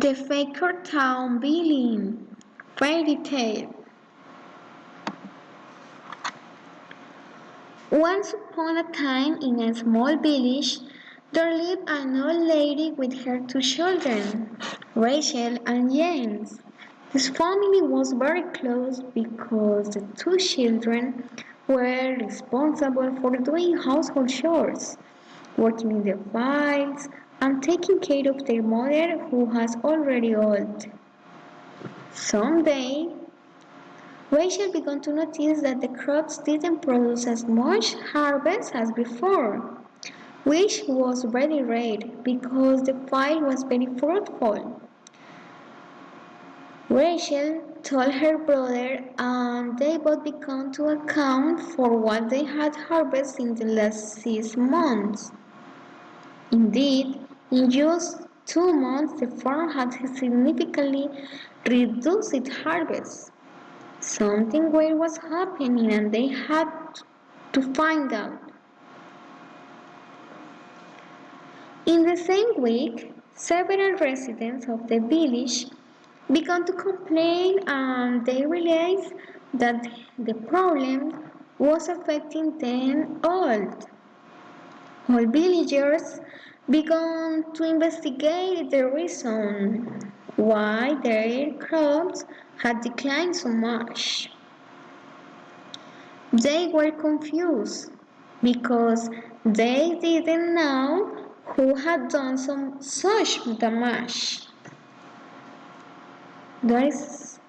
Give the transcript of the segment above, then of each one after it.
The Fakertown Billing Fairy Tale. Once upon a time, in a small village, there lived an old lady with her two children, Rachel and James. This family was very close because the two children were responsible for doing household chores, working in the fields, and taking care of their mother who was already old. Someday, Rachel began to notice that the crops didn't produce as much harvest as before, which was very rare because the field was very fruitful. Rachel told her brother, and they both began to account for what they had harvested in the last 6 months. Indeed, in just 2 months, the farm had significantly reduced its harvest. Something weird was happening and they had to find out. In the same week, several residents of the village began to complain and they realized that the problem was affecting them all. All villagers began to investigate the reason why their crops had declined so much. They were confused because they didn't know who had done such damage. There is,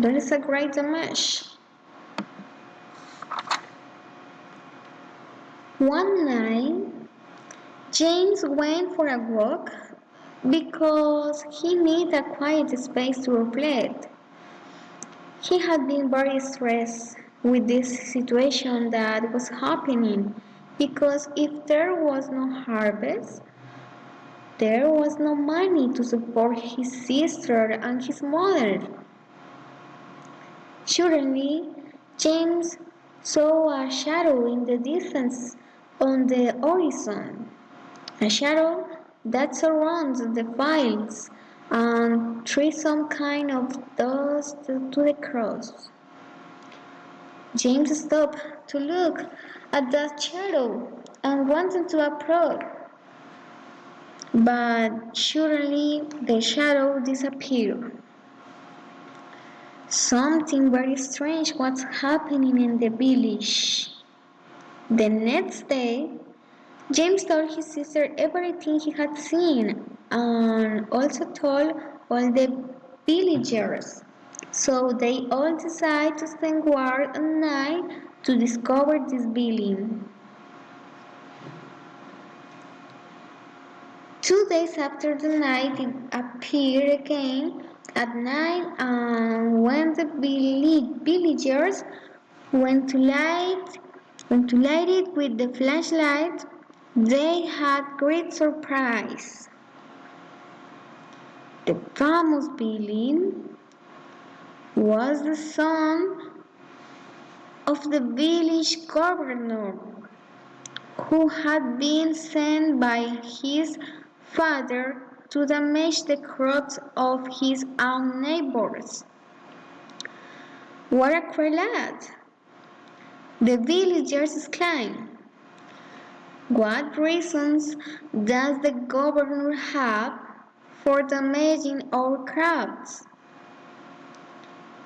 there is a great damage. One night, James went for a walk because he needed a quiet space to reflect. He had been very stressed with this situation that was happening because if there was no harvest, there was no money to support his sister and his mother. Suddenly, James saw a shadow in the distance on the horizon, a shadow that surrounds the fields and threw some kind of dust to the cross. James stopped to look at that shadow and wanted to approach, but suddenly the shadow disappeared. Something very strange was happening in the village. The next day, James told his sister everything he had seen and also told all the villagers. So they all decided to spend guard at night to discover this building. 2 days after the night it appeared again at night, and when the villagers went to light it with the flashlight, they had great surprise. The famous building was the son of the village governor, who had been sent by his father to damage the crops of his own neighbors. What a cruel lad! The villagers exclaimed. What reasons does the governor have for damaging our crops?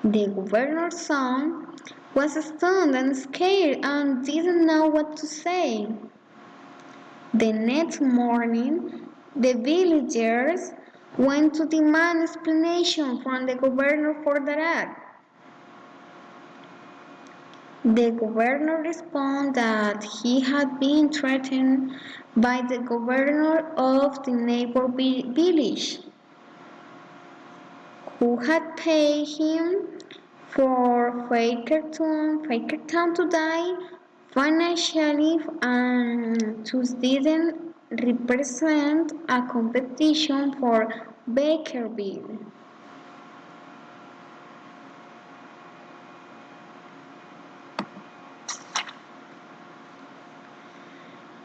The governor's son was stunned and scared and didn't know what to say. The next morning, the villagers went to demand explanation from the governor for that act. The governor responded that he had been threatened by the governor of the neighbor village, who had paid him for Fakertown to die financially and thus didn't represent a competition for Bakerville.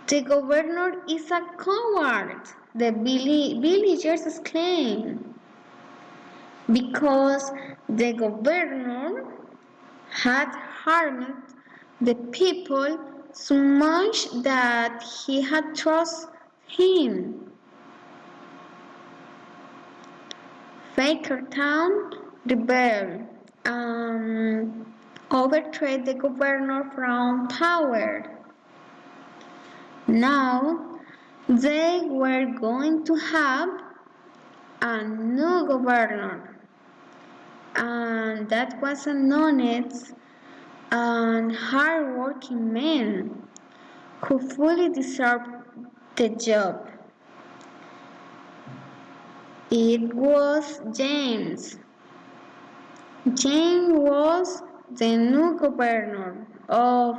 The governor is a coward, the villagers exclaimed, because the governor had harmed the people so much that he had trusted him. Fakertown rebelled and overthrew the governor from power. Now they were going to have a new governor, and that was an honest and hard-working man who fully deserved the job. It was James. James was the new governor of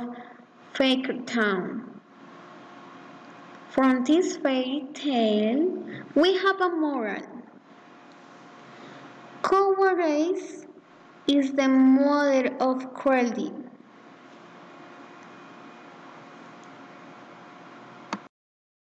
Fakertown. From this fairy tale, we have a moral. Cowardice is the mother of cruelty.